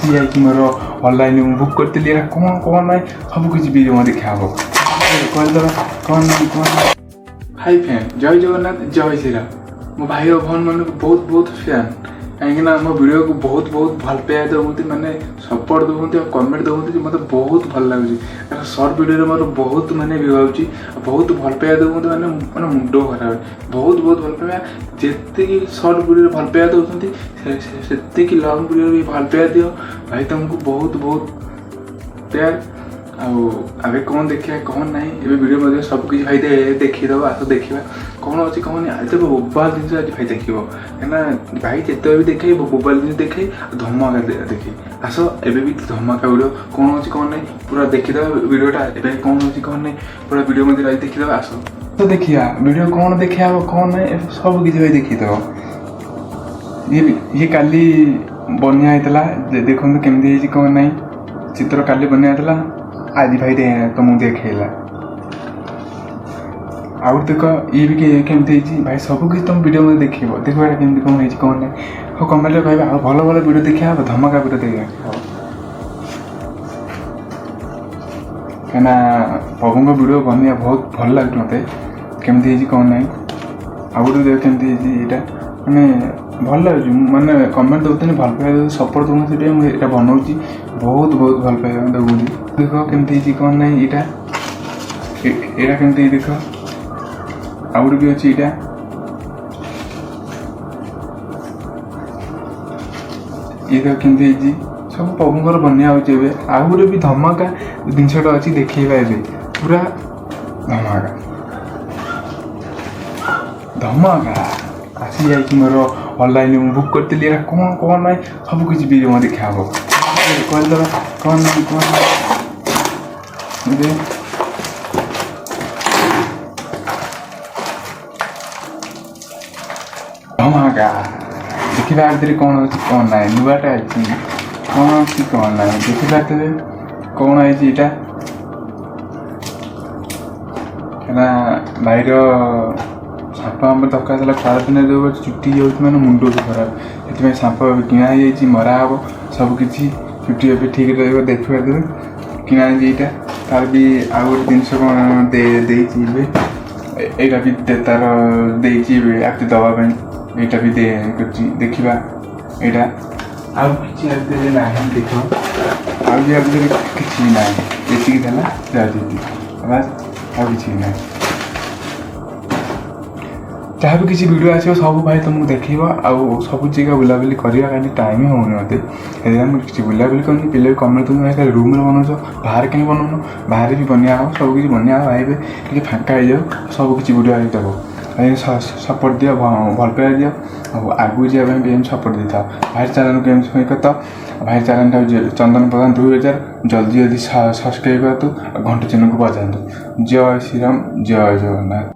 आसी जाइए मोर online book करती कौन कौन ना सब किसी वीडियो देखा हम करदे कौन ना हाई फैन जय जगन्नाथ जय श्रीराम मो भाई और भन मन बहुत बहुत फैन कहीं मो वीडियो को बहुत बहुत भल पाया दौरान माने सपोर्ट दौरान और कमेंट दौरान मतलब बहुत भल लगुच सर्ट वीडियो मोर बहुत माने व्यू आउची बहुत भल पाया दौरान माने माने मुंड खराब बहुत बहुत भल पाया जितनी सर्ट वीडियो भल पाया दौरान से लंग वीडियो भी भल पाया दियो भाई तुमको बहुत बहुत प्यार आगे कौन देखा कौन ना ये वीडियो मध्य सब किसी भाई देखीद आस देखा कौन अच्छी कौन आज तो मोबाइल जिन आज भाई देख कहीं भाई जिते भी देखे मोबाइल जिन देखे धमाका देखे आस एबे भी धमाका वीडियो कौन अच्छी कौन ना पूरा देखीद वीडियोटा ए कौन अच्छी कौन ना पूरा वीडियो मध्य भाई देखीद आस तो देखिया वीडियो कौन देखा कौन ना सब किसी भाई देखीद ये काली बनिया होता देखो केमती कौन ना चित्र काली बनिया होता आज भाई तुमको देखला आउ देख ये भी केमती भाई सब किसी तुम वीडियो में देख देखा केमती कौन है कौन ना हो कमेंट कह भल भल वीडियो देखा धमाका वीडियो देखा कहीं प्रभु को वीडियो बनिया बहुत भल लगे मत केमती कौन ना आउ देख केमती यहाँ मैंने भल लगे मैंने कमेंट दौन भल पाया सपोर्ट दूसरी मुझे बनाऊँगी बहुत बहुत भल पाया दौन देख केमती कौन ना यहाँ केमती देख आउट भी अच्छी यहाँ ये देख केमती सब प्रभुंर बनिया होचे आउट भी धमाका जिनसा अच्छी देखा ए पूरा धमाका धमाका आसी जाइए मोर ऑनलाइन बुक करती कौन कौन ना सब किसी वीडियो देखा हम करदे कौन ना धमाका देखा कौन अच्छी कौन ना नुआटा कौन अच्छी कौन ना देखा कौन है भाईर सांप आम दरकार खरा दिन जो चुटी जाऊँ मैंने मुंड भी खराब से सांप किणा मरा हम सबकि चुटी भी ठीक रही देखा किणा यहाँ तार भी आउ गोटे जिनस कौन यहाँ भी तार देती दवापाई यहाँ भी देखा यहाँ आउ कि ना देख आउ कि ना ये बस आउ कि ना जहाँ भी किसी वीडियो आसो सब भाई तुमको देखा आउ सब जगह बुलाबुली करवा कहीं टाइम ही होनी मत किसी बुलाबुली करनी पिले कमेंट तुम रूम में बनाऊँ बाहर कहीं बनाऊन बाहर भी बनिया हो सब किसी बनिया आइबे कि फाँका हो जाओ सब किसी वीडियो देव सपोर्ट दियो भल पाया दियो आगू जावाई भी सपोर्ट दे था भाई चैनल को एम करता भाई चैनल चंदन प्रधान 2000 जल्दी जल्दी सब्सक्राइब कर घंटा चिन्ह को बजातु जय श्रीराम जय जगन्नाथ।